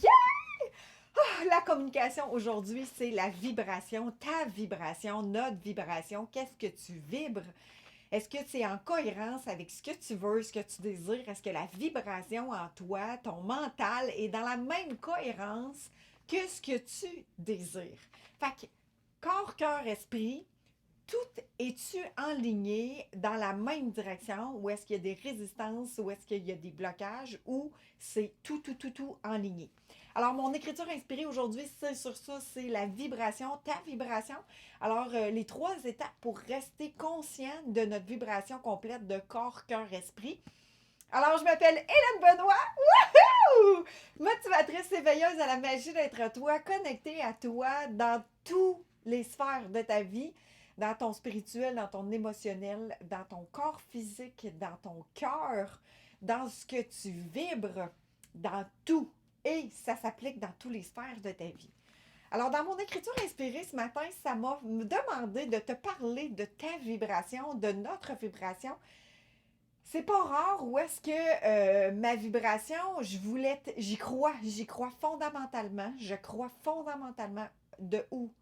Yeah! La communication aujourd'hui, c'est la vibration, ta vibration, notre vibration. Qu'est-ce que tu vibres? Est-ce que c'est en cohérence avec ce que tu veux, ce que tu désires? Est-ce que la vibration en toi, ton mental, est dans la même cohérence que ce que tu désires? Fait que corps, cœur, esprit, tout es-tu enligné dans la même direction ou est-ce qu'il y a des résistances ou est-ce qu'il y a des blocages ou c'est tout enligné? Alors, mon écriture inspirée aujourd'hui, c'est sur ça, c'est la vibration, ta vibration. Alors, les trois étapes pour rester conscient de notre vibration complète de corps, cœur, esprit. Alors, je m'appelle Hélène Benoît, wouhou! Motivatrice éveilleuse à la magie d'être toi, connectée à toi dans toutes les sphères de ta vie, dans ton spirituel, dans ton émotionnel, dans ton corps physique, dans ton cœur, dans ce que tu vibres, dans tout. Et ça s'applique dans toutes les sphères de ta vie. Alors, dans mon écriture inspirée ce matin, ça m'a demandé de te parler de ta vibration, de notre vibration. C'est pas rare où est-ce que ma vibration, j'y crois fondamentalement, je crois fondamentalement de où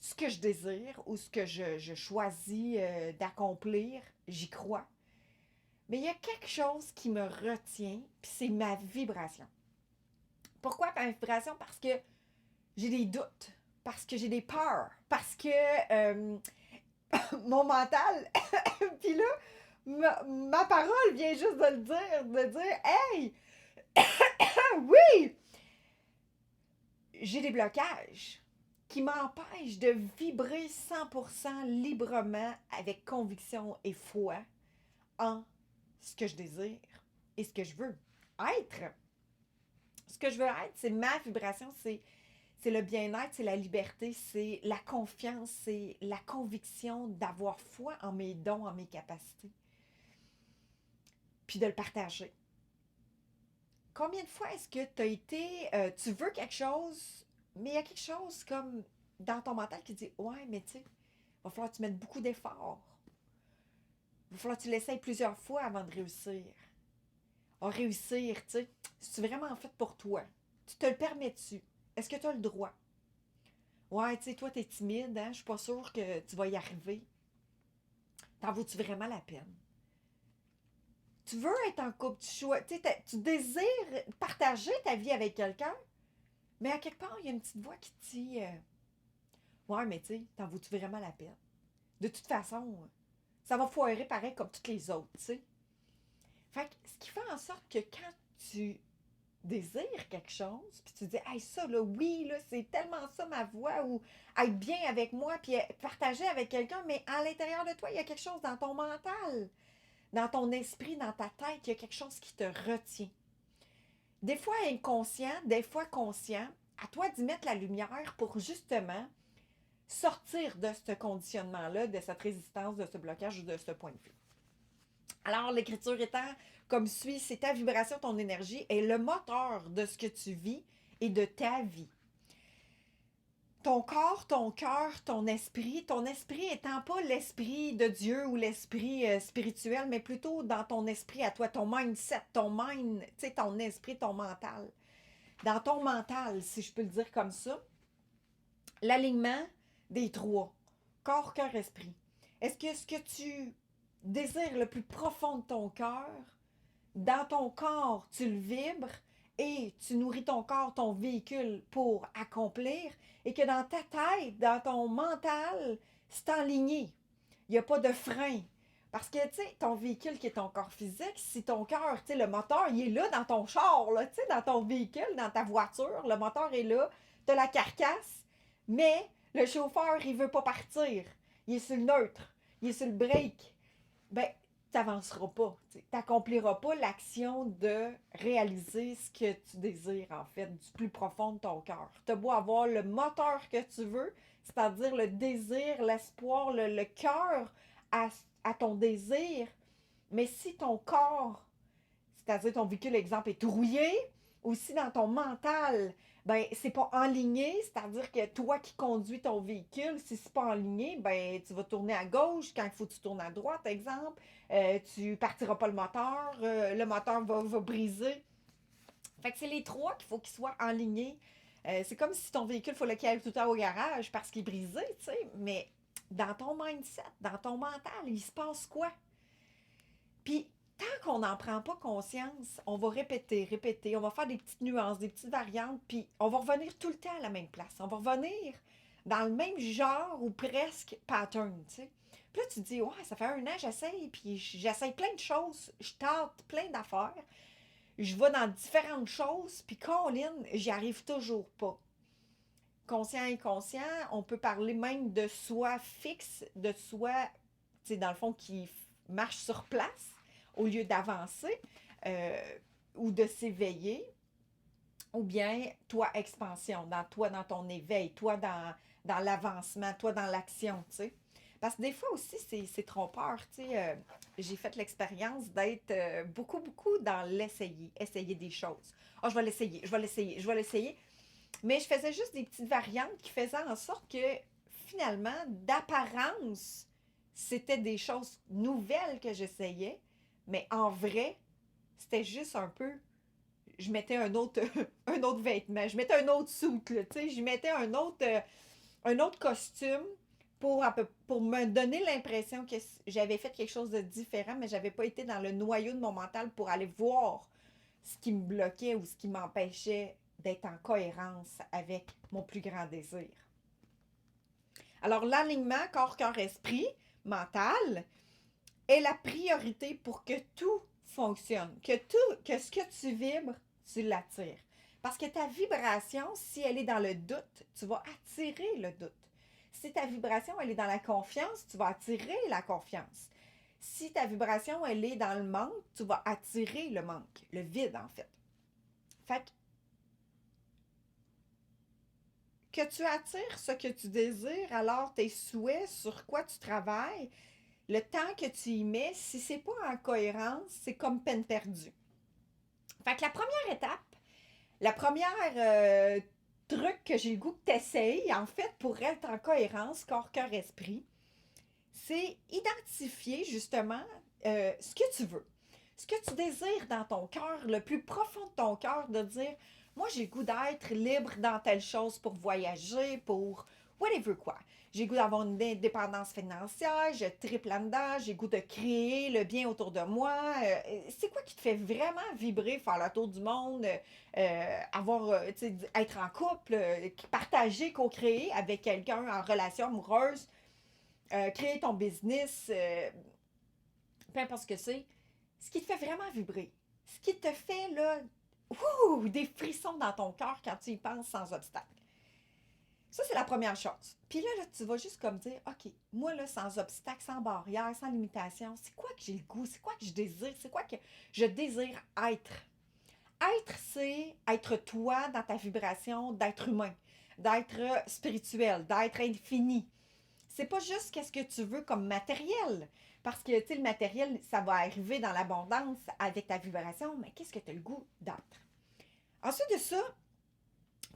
ce que je désire ou ce que je choisis d'accomplir, j'y crois. Mais il y a quelque chose qui me retient, puis c'est ma vibration. Pourquoi ma vibration? Parce que j'ai des doutes, parce que j'ai des peurs, parce que mon mental, puis là, ma parole vient juste de dire, hey, oui, j'ai des blocages qui m'empêchent de vibrer 100% librement avec conviction et foi en ce que je désire et ce que je veux être. Ce que je veux être, c'est ma vibration, c'est le bien-être, c'est la liberté, c'est la confiance, c'est la conviction d'avoir foi en mes dons, en mes capacités, puis de le partager. Combien de fois est-ce que tu as été, tu veux quelque chose, mais il y a quelque chose comme dans ton mental qui dit, ouais, mais tu sais, il va falloir que tu mettes beaucoup d'efforts. Il va falloir que tu l'essayes plusieurs fois avant de réussir. Réussir, tu sais, c'est vraiment fait pour toi. Tu te le permets-tu? Est-ce que tu as le droit? Ouais, tu sais, toi, t'es timide, hein? Je suis pas sûre que tu vas y arriver. T'en vaut-tu vraiment la peine? Tu veux être en couple, tu désires partager ta vie avec quelqu'un, mais à quelque part, il y a une petite voix qui te dit ouais, mais tu sais, t'en vaut-tu vraiment la peine? De toute façon, ça va foirer pareil comme toutes les autres, tu sais. Fait que ce qui fait en sorte que quand tu désires quelque chose, puis tu dis, hey, ça, là, oui, là, c'est tellement ça ma voix, ou être bien avec moi, puis partager avec quelqu'un, mais à l'intérieur de toi, il y a quelque chose dans ton mental, dans ton esprit, dans ta tête, il y a quelque chose qui te retient. Des fois inconscient, des fois conscient, à toi d'y mettre la lumière pour justement sortir de ce conditionnement-là, de cette résistance, de ce blocage ou de ce point de vue. Alors, l'écriture étant comme suit, c'est ta vibration, ton énergie est le moteur de ce que tu vis et de ta vie. Ton corps, ton cœur, ton esprit étant pas l'esprit de Dieu ou l'esprit spirituel, mais plutôt dans ton esprit à toi, ton mindset, ton mind, tu sais, ton esprit, ton mental. Dans ton mental, si je peux le dire comme ça, l'alignement des trois, corps, cœur, esprit. Est-ce que ce que tu désires le plus profond de ton cœur, dans ton corps, tu le vibres et tu nourris ton corps, ton véhicule pour accomplir, et que dans ta tête, dans ton mental, c'est enligné. Il n'y a pas de frein. Parce que, tu sais, ton véhicule qui est ton corps physique, si ton cœur, tu sais, le moteur, il est là dans ton char, là, tu sais, dans ton véhicule, dans ta voiture, le moteur est là, tu as la carcasse, mais le chauffeur, il veut pas partir. Il est sur le neutre, il est sur le break. Ben, tu n'avanceras pas. Tu n'accompliras pas l'action de réaliser ce que tu désires, en fait, du plus profond de ton cœur. Tu as beau avoir le moteur que tu veux, c'est-à-dire le désir, l'espoir, le cœur à ton désir, mais si ton corps, c'est-à-dire ton véhicule, exemple, est rouillé, ou si dans ton mental, ben, c'est pas enligné, c'est-à-dire que toi qui conduis ton véhicule, si c'est pas enligné, ben, tu vas tourner à gauche quand il faut que tu tournes à droite, exemple. Tu partiras pas le moteur va briser. Fait que c'est les trois qu'il faut qu'ils soient alignés. C'est comme si ton véhicule, il faut qu'il aille tout le temps au garage parce qu'il est brisé, tu sais. Mais dans ton mindset, dans ton mental, il se passe quoi? Puis, tant qu'on n'en prend pas conscience, on va répéter, répéter, on va faire des petites nuances, des petites variantes, puis on va revenir tout le temps à la même place. On va revenir dans le même genre ou presque pattern, tu sais. Puis là, tu te dis, ouais, ça fait 1 an, j'essaye, puis j'essaye plein de choses, je tente plein d'affaires, je vais dans différentes choses, puis Colin, j'y arrive toujours pas. Conscient et inconscient, on peut parler même de soi fixe, de soi, tu sais, dans le fond, qui marche sur place au lieu d'avancer euh, ou de s'éveiller, ou bien toi, expansion, dans ton éveil, toi, dans l'avancement, toi, dans l'action, tu sais. Parce que des fois aussi, c'est trompeur, tu sais. J'ai fait l'expérience d'être beaucoup, beaucoup dans l'essayer, essayer des choses. Oh, je vais l'essayer, je vais l'essayer, je vais l'essayer. Mais je faisais juste des petites variantes qui faisaient en sorte que finalement, d'apparence, c'était des choses nouvelles que j'essayais, mais en vrai, c'était juste un peu. Je mettais un autre, un autre vêtement, je mettais un autre soute, tu sais, je mettais un autre costume pour me donner l'impression que j'avais fait quelque chose de différent, mais j'avais pas été dans le noyau de mon mental pour aller voir ce qui me bloquait ou ce qui m'empêchait d'être en cohérence avec mon plus grand désir. Alors, l'alignement corps, cœur, esprit, mental, est la priorité pour que tout fonctionne, que ce que tu vibres, tu l'attires. Parce que ta vibration, si elle est dans le doute, tu vas attirer le doute. Si ta vibration, elle est dans la confiance, tu vas attirer la confiance. Si ta vibration, elle est dans le manque, tu vas attirer le manque, le vide en fait. Fait que tu attires ce que tu désires, alors tes souhaits, sur quoi tu travailles, le temps que tu y mets, si c'est pas en cohérence, c'est comme peine perdue. Fait que la première étape, la première truc que j'ai le goût que tu essayes, en fait, pour être en cohérence, corps, cœur, esprit, c'est identifier justement ce que tu veux. Ce que tu désires dans ton cœur, le plus profond de ton cœur, de dire, moi j'ai le goût d'être libre dans telle chose pour voyager, pour whatever quoi. J'ai le goût d'avoir une indépendance financière, je triple là-dedans, j'ai le goût de créer le bien autour de moi. C'est quoi qui te fait vraiment vibrer, faire le tour du monde, avoir, être en couple, partager, co-créer avec quelqu'un en relation amoureuse, créer ton business, peu importe ce que c'est, ce qui te fait vraiment vibrer, ce qui te fait là, des frissons dans ton cœur quand tu y penses sans obstacle. Ça, c'est la première chose. Puis là, tu vas juste comme dire, OK, moi, là, sans obstacle, sans barrière, sans limitation, c'est quoi que j'ai le goût? C'est quoi que je désire? C'est quoi que je désire être? Être, c'est être toi dans ta vibration d'être humain, d'être spirituel, d'être infini. C'est pas juste qu'est-ce que tu veux comme matériel. Parce que, tu sais, le matériel, ça va arriver dans l'abondance avec ta vibration, mais qu'est-ce que tu as le goût d'être? Ensuite de ça,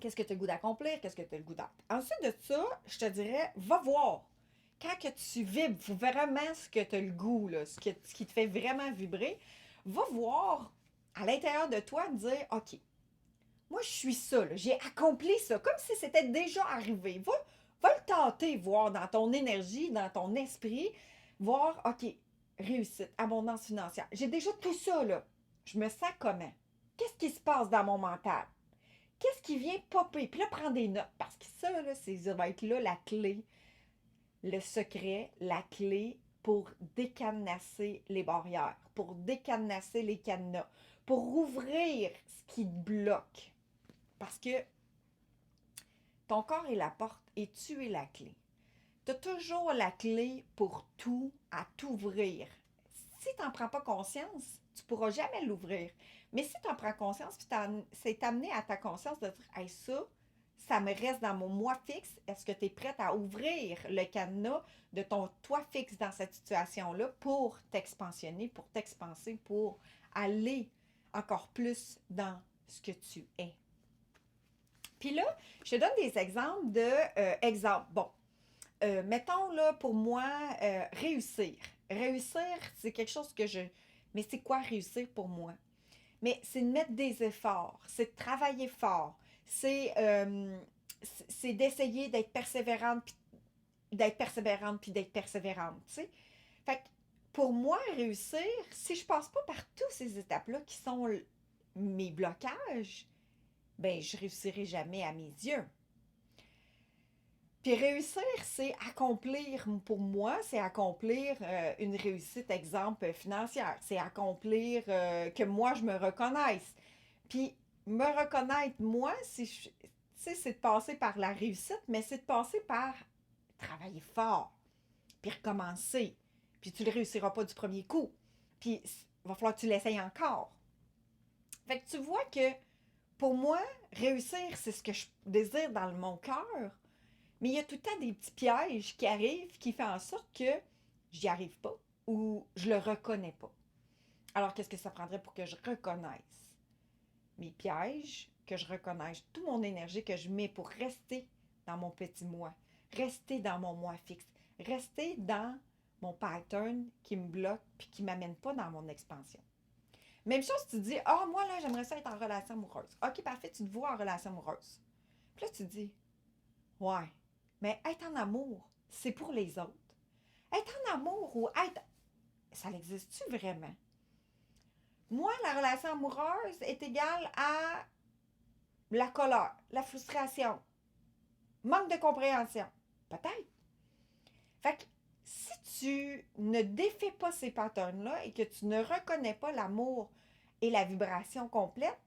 qu'est-ce que tu as le goût d'accomplir? Qu'est-ce que tu as le goût d'être? Ensuite de ça, je te dirais, va voir. Quand que tu vibres vraiment ce que tu as le goût, là, ce qui te fait vraiment vibrer, va voir à l'intérieur de toi, dire, OK, moi, je suis ça, là, j'ai accompli ça, comme si c'était déjà arrivé. Va le tenter, voir dans ton énergie, dans ton esprit, voir, OK, réussite, abondance financière. J'ai déjà tout ça, là. Je me sens comment? Qu'est-ce qui se passe dans mon mental? Qu'est-ce qui vient popper? Puis là, prends des notes, parce que ça, là, ça va être là la clé, le secret, la clé pour décadenasser les barrières, pour décadenasser les cadenas, pour ouvrir ce qui te bloque. Parce que ton corps est la porte et tu es la clé. Tu as toujours la clé pour tout à t'ouvrir. Si tu n'en prends pas conscience, tu ne pourras jamais l'ouvrir. Mais si tu en prends conscience, puis c'est amené à ta conscience de dire hey, ça me reste dans mon moi fixe. Est-ce que tu es prête à ouvrir le cadenas de ton toi fixe dans cette situation-là pour t'expansionner, pour t'expanser, pour aller encore plus dans ce que tu es? Puis là, je te donne des exemples exemples. Bon, mettons là pour moi, réussir. Réussir, c'est quelque chose que je. Mais c'est quoi réussir pour moi? Mais c'est de mettre des efforts, c'est de travailler fort, c'est c'est d'essayer d'être persévérante, puis d'être persévérante, tu sais. Fait que pour moi, réussir, si je passe pas par tous ces étapes-là qui sont mes blocages, ben je réussirai jamais à mes yeux. Puis réussir, c'est accomplir, pour moi, c'est accomplir une réussite, exemple, financière. C'est accomplir que moi, je me reconnaisse. Puis me reconnaître, moi, c'est de passer par la réussite, mais c'est de passer par travailler fort, puis recommencer. Puis tu ne le réussiras pas du premier coup. Puis il va falloir que tu l'essayes encore. Fait que tu vois que pour moi, réussir, c'est ce que je désire dans mon cœur. Mais il y a tout le temps des petits pièges qui arrivent qui font en sorte que j'y arrive pas ou je le reconnais pas. Alors, qu'est-ce que ça prendrait pour que je reconnaisse mes pièges, que je reconnaisse toute mon énergie que je mets pour rester dans mon petit moi, rester dans mon moi fixe, rester dans mon pattern qui me bloque puis qui ne m'amène pas dans mon expansion. Même chose, tu dis, ah, moi, là, j'aimerais ça être en relation amoureuse. OK, parfait, tu te vois en relation amoureuse. Puis là, tu te dis, ouais, mais être en amour, c'est pour les autres. Être en amour ou être... Ça existe-tu vraiment? Moi, la relation amoureuse est égale à la colère, la frustration, manque de compréhension. Peut-être. Fait que si tu ne défais pas ces patterns-là et que tu ne reconnais pas l'amour et la vibration complète,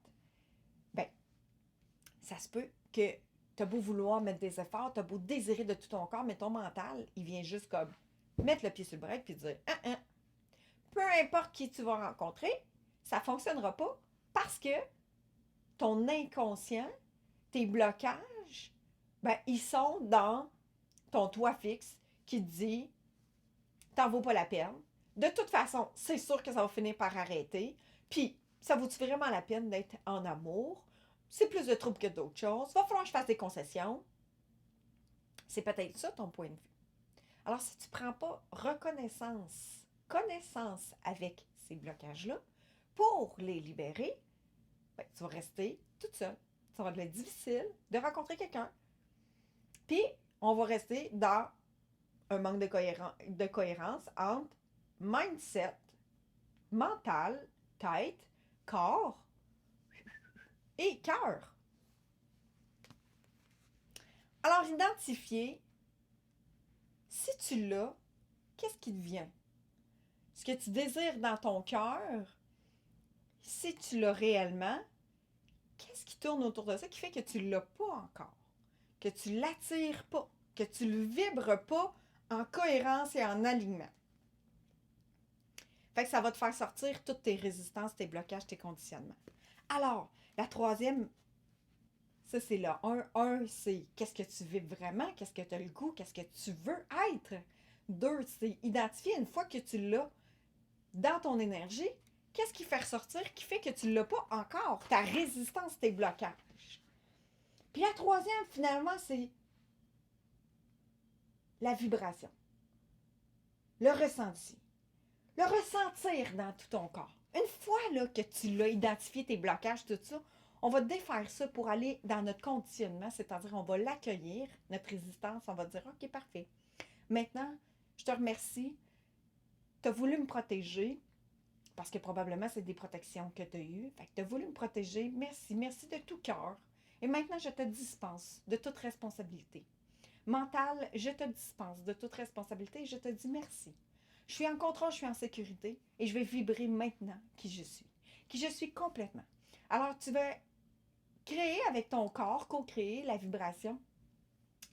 ben, ça se peut que tu as beau vouloir mettre des efforts, tu as beau désirer de tout ton corps, mais ton mental, il vient juste comme mettre le pied sur le break puis dire peu importe qui tu vas rencontrer, ça ne fonctionnera pas parce que ton inconscient, tes blocages, ben, ils sont dans ton toit fixe qui te dit t'en vaut pas la peine. De toute façon, c'est sûr que ça va finir par arrêter. Puis, ça vaut-tu vraiment la peine d'être en amour? C'est plus de troubles que d'autres choses. Va falloir que je fasse des concessions. C'est peut-être ça ton point de vue. Alors, si tu ne prends pas connaissance avec ces blocages-là, pour les libérer, ben, tu vas rester toute seule. Ça va être difficile de rencontrer quelqu'un. Puis, on va rester dans un manque de cohérence entre mindset, mental, tête, corps et cœur. Alors, identifier, si tu l'as, qu'est-ce qui te vient? Ce que tu désires dans ton cœur, si tu l'as réellement, qu'est-ce qui tourne autour de ça qui fait que tu ne l'as pas encore? Que tu ne l'attires pas? Que tu ne le vibres pas en cohérence et en alignement? Fait que ça va te faire sortir toutes tes résistances, tes blocages, tes conditionnements. Alors, la troisième, ça c'est là. Un, c'est qu'est-ce que tu vis vraiment, qu'est-ce que tu as le goût, qu'est-ce que tu veux être. Deux, c'est identifier une fois que tu l'as dans ton énergie, qu'est-ce qui fait ressortir qui fait que tu ne l'as pas encore, ta résistance, tes blocages. Puis la troisième, finalement, c'est la vibration, le ressenti. Le ressentir dans tout ton corps. Une fois là, que tu l'as identifié, tes blocages, tout ça, on va défaire ça pour aller dans notre conditionnement, c'est-à-dire on va l'accueillir, notre résistance, on va dire OK, parfait. Maintenant, je te remercie. Tu as voulu me protéger, parce que probablement c'est des protections que tu as eues. Fait que tu as voulu me protéger. Merci, merci de tout cœur. Et maintenant, je te dispense de toute responsabilité. Mentale, je te dispense de toute responsabilité et je te dis merci. Je suis en contrôle, je suis en sécurité et je vais vibrer maintenant qui je suis complètement. Alors, tu vas créer avec ton corps, co-créer la vibration,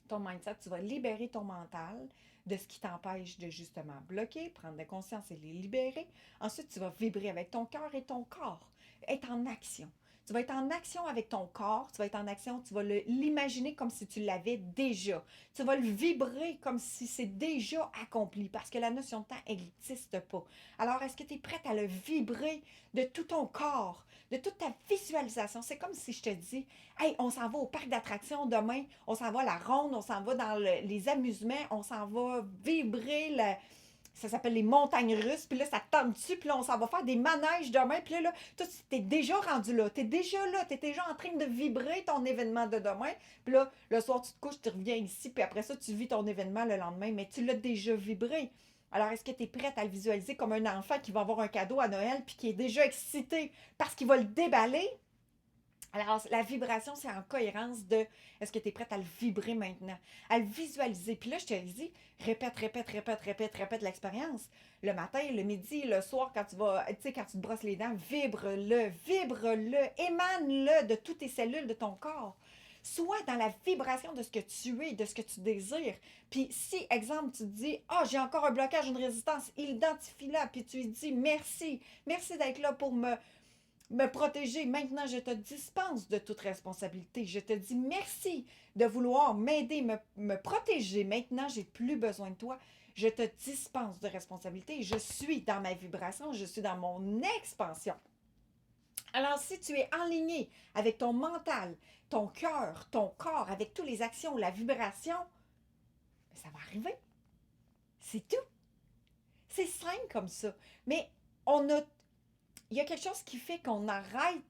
ton mindset, tu vas libérer ton mental de ce qui t'empêche de justement bloquer, prendre de conscience et les libérer. Ensuite, tu vas vibrer avec ton cœur et ton corps, être en action. Tu vas être en action avec ton corps, tu vas être en action, tu vas l'imaginer comme si tu l'avais déjà. Tu vas le vibrer comme si c'est déjà accompli parce que la notion de temps n'existe pas. Alors, est-ce que tu es prête à le vibrer de tout ton corps, de toute ta visualisation? C'est comme si je te dis, hey, on s'en va au parc d'attractions demain, on s'en va à la ronde, on s'en va dans les amusements, on s'en va vibrer ça s'appelle les montagnes russes, puis là, ça te tente dessus, puis là, on s'en va faire des manèges demain, puis là, toi, t'es déjà rendu là, t'es déjà là, t'es déjà en train de vibrer ton événement de demain, puis là, le soir, tu te couches, tu reviens ici, puis après ça, tu vis ton événement le lendemain, mais tu l'as déjà vibré. Alors, est-ce que tu es prête à le visualiser comme un enfant qui va avoir un cadeau à Noël, puis qui est déjà excité parce qu'il va le déballer? Alors, la vibration, c'est en cohérence de est-ce que tu es prête à le vibrer maintenant, à le visualiser. Puis là, je te dis, répète, répète, répète, répète, répète l'expérience. Le matin, le midi, le soir, quand tu vas, tu sais, quand tu te brosses les dents, vibre-le, émane-le de toutes tes cellules de ton corps. Sois dans la vibration de ce que tu es, de ce que tu désires. Puis si, exemple, tu te dis, ah, oh, j'ai encore un blocage, une résistance, identifie-la, puis tu lui dis, merci, merci d'être là pour me protéger. Maintenant, je te dispense de toute responsabilité. Je te dis merci de vouloir m'aider, me protéger. Maintenant, j'ai plus besoin de toi. Je te dispense de responsabilité. Je suis dans ma vibration. Je suis dans mon expansion. Alors, si tu es aligné avec ton mental, ton cœur, ton corps, avec toutes les actions, la vibration, ça va arriver. C'est tout. C'est simple comme ça. Mais on a il y a quelque chose qui fait qu'on arrête,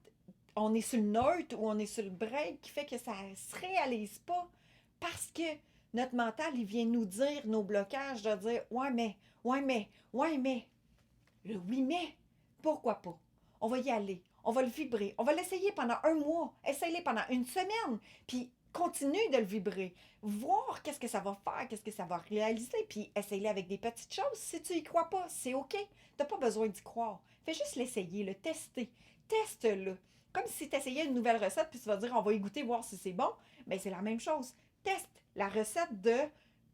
on est sur le neutre ou on est sur le break, qui fait que ça ne se réalise pas parce que notre mental, il vient nous dire nos blocages, de dire ouais, mais, ouais, mais, ouais, mais. Le oui, mais, pourquoi pas? On va y aller, on va le vibrer, on va l'essayer pendant un mois, essayer pendant une semaine, puis continue de le vibrer, voir qu'est-ce que ça va faire, qu'est-ce que ça va réaliser, puis essayer avec des petites choses. Si tu y crois pas, c'est OK. Tu n'as pas besoin d'y croire. Fais juste l'essayer, le tester. Teste-le. Comme si tu essayais une nouvelle recette, puis tu vas dire, on va y goûter, voir si c'est bon. Bien, c'est la même chose. Teste la recette de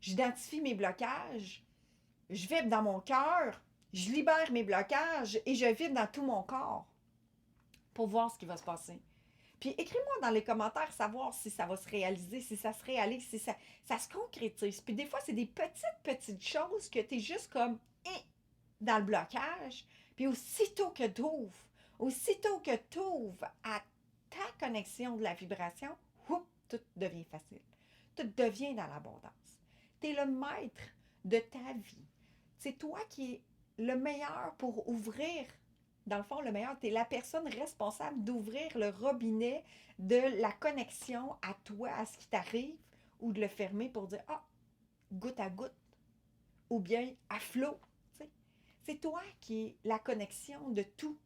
j'identifie mes blocages, je vibre dans mon cœur, je libère mes blocages et je vibre dans tout mon corps pour voir ce qui va se passer. Puis écris-moi dans les commentaires savoir si ça va se réaliser, si ça se réalise, si ça se concrétise. Puis des fois, c'est des petites choses que tu es juste comme dans le blocage. Puis aussitôt que tu ouvres à ta connexion de la vibration, tout devient facile. Tout devient dans l'abondance. Tu es le maître de ta vie. C'est toi qui es le meilleur pour ouvrir. Dans le fond, le meilleur, tu es la personne responsable d'ouvrir le robinet de la connexion à toi, à ce qui t'arrive, ou de le fermer pour dire ah, goutte à goutte, ou bien à flot. C'est toi qui es la connexion de tout.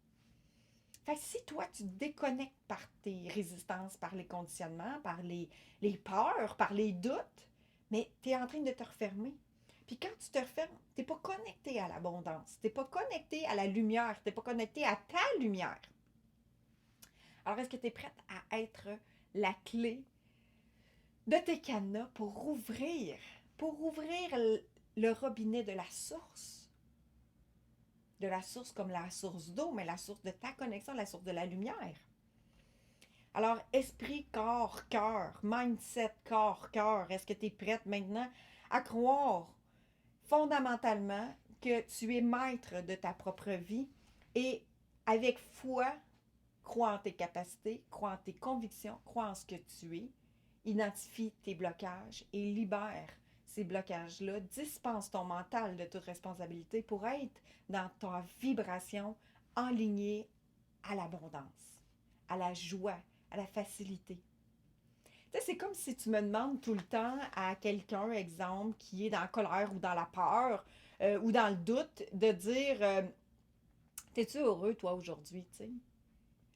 Fait que si toi, tu te déconnectes par tes résistances, par les conditionnements, par les peurs, par les doutes, mais tu es en train de te refermer. Puis quand tu te refermes, tu n'es pas connecté à l'abondance, tu n'es pas connecté à la lumière, tu n'es pas connecté à ta lumière. Alors, est-ce que tu es prête à être la clé de tes cadenas pour ouvrir le robinet de la source? De la source comme la source d'eau, mais la source de ta connexion, la source de la lumière. Alors, esprit, corps, cœur, mindset, corps, cœur, est-ce que tu es prête maintenant à croire fondamentalement que tu es maître de ta propre vie et avec foi, crois en tes capacités, crois en tes convictions, crois en ce que tu es, identifie tes blocages et libère ces blocages-là, dispense ton mental de toute responsabilité pour être dans ta vibration enlignée à l'abondance, à la joie, à la facilité. Tu sais, c'est comme si tu me demandes tout le temps à quelqu'un, exemple, qui est dans la colère ou dans la peur ou dans le doute, de dire t'es-tu heureux, toi, aujourd'hui, tu sais?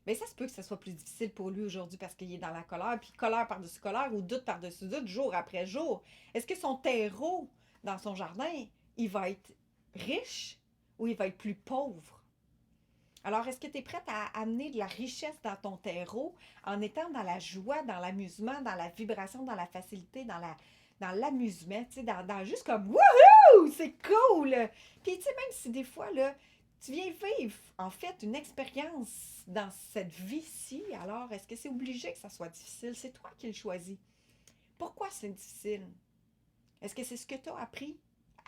Mais ça se peut que ce soit plus difficile pour lui aujourd'hui parce qu'il est dans la colère, puis colère par-dessus colère ou doute par-dessus doute, jour après jour. Est-ce que son terreau dans son jardin, il va être riche ou il va être plus pauvre? Alors, est-ce que tu es prête à amener de la richesse dans ton terreau en étant dans la joie, dans l'amusement, dans la vibration, dans la facilité, dans l'amusement, tu sais, dans juste comme wouhou, c'est cool! Puis, tu sais, même si des fois, là, tu viens vivre, en fait, une expérience dans cette vie-ci, alors est-ce que c'est obligé que ça soit difficile? C'est toi qui le choisis. Pourquoi c'est difficile? Est-ce que c'est ce que tu as appris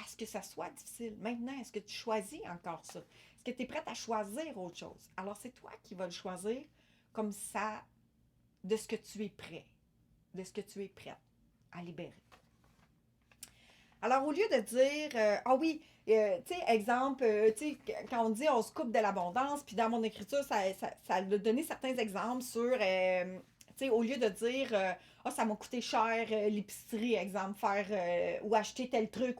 à ce que ça soit difficile? Maintenant, est-ce que tu choisis encore ça? Est-ce que tu es prête à choisir autre chose? Alors, c'est toi qui vas le choisir comme ça, de ce que tu es prêt, de ce que tu es prête à libérer. Alors, au lieu de dire, ah oui, Tu sais, exemple, tu sais, quand on dit on se coupe de l'abondance, puis dans mon écriture, ça a donné certains exemples sur, tu sais, au lieu de dire, ah, ça m'a coûté cher l'épicerie, exemple, faire, ou acheter tel truc,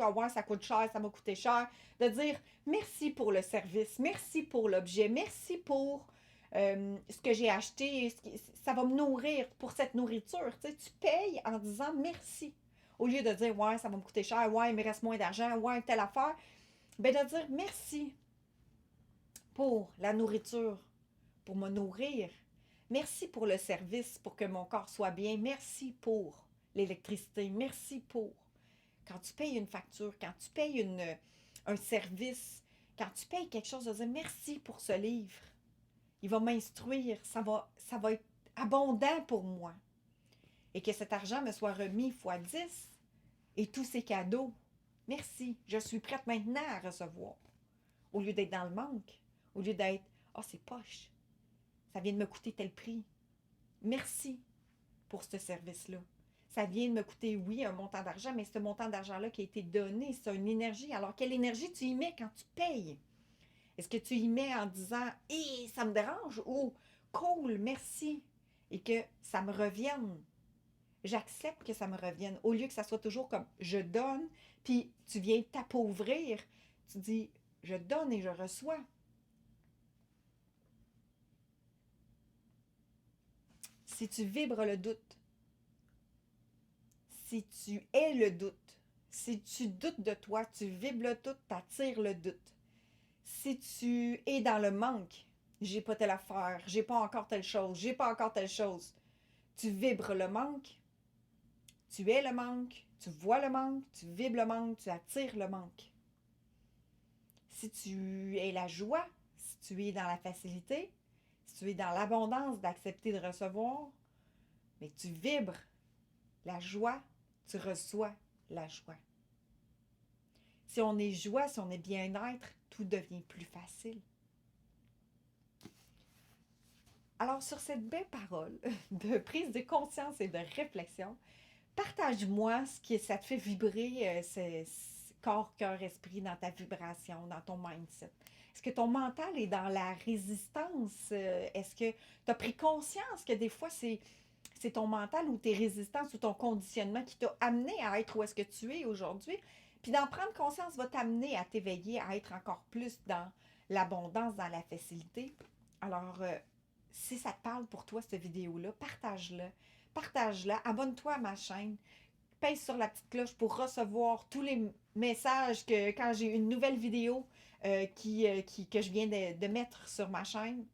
ah ouais, ça coûte cher, ça m'a coûté cher, de dire merci pour le service, merci pour l'objet, merci pour ce que j'ai acheté, ça va me nourrir pour cette nourriture. Tu sais, tu payes en disant merci. Au lieu de dire, ouais, ça va me coûter cher, ouais, il me reste moins d'argent, ouais, telle affaire, ben de dire merci pour la nourriture, pour me nourrir. Merci pour le service, pour que mon corps soit bien. Merci pour l'électricité. Merci pour. Quand tu payes une facture, quand tu payes un service, quand tu payes quelque chose, de dire merci pour ce livre. Il va m'instruire, ça va être abondant pour moi. Et que cet argent me soit remis fois 10 et tous ces cadeaux. Merci, je suis prête maintenant à recevoir. Au lieu d'être dans le manque, au lieu d'être ah, c'est poche, ça vient de me coûter tel prix. Merci pour ce service-là. Ça vient de me coûter, oui, un montant d'argent, mais ce montant d'argent-là qui a été donné, c'est une énergie. Alors, quelle énergie tu y mets quand tu payes? Est-ce que tu y mets en disant hé, ça me dérange ou cool, merci, et que ça me revienne? J'accepte que ça me revienne. Au lieu que ça soit toujours comme je donne, puis tu viens t'appauvrir, tu dis je donne et je reçois. Si tu vibres le doute, si tu es le doute, si tu doutes de toi, tu vibres le doute, tu attires le doute. Si tu es dans le manque, j'ai pas telle affaire, j'ai pas encore telle chose, j'ai pas encore telle chose, tu vibres le manque, tu es le manque, tu vois le manque, tu vibres le manque, tu attires le manque. Si tu es la joie, si tu es dans la facilité, si tu es dans l'abondance d'accepter de recevoir, mais tu vibres la joie, tu reçois la joie. Si on est joie, si on est bien-être, tout devient plus facile. Alors, sur cette belle parole de prise de conscience et de réflexion, partage-moi ce que ça te fait vibrer, corps, cœur, esprit, dans ta vibration, dans ton mindset. Est-ce que ton mental est dans la résistance? Est-ce que tu as pris conscience que des fois, c'est ton mental ou tes résistances ou ton conditionnement qui t'a amené à être où est-ce que tu es aujourd'hui? Puis d'en prendre conscience va t'amener à t'éveiller, à être encore plus dans l'abondance, dans la facilité. Alors, si ça te parle pour toi, cette vidéo-là, partage-la. Partage-la, abonne-toi à ma chaîne, pèse sur la petite cloche pour recevoir tous les messages que quand j'ai une nouvelle vidéo que je viens de mettre sur ma chaîne.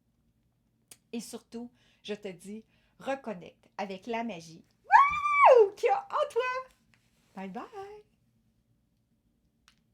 Et surtout, je te dis, reconnecte avec la magie qu'il y a en toi. Bye bye!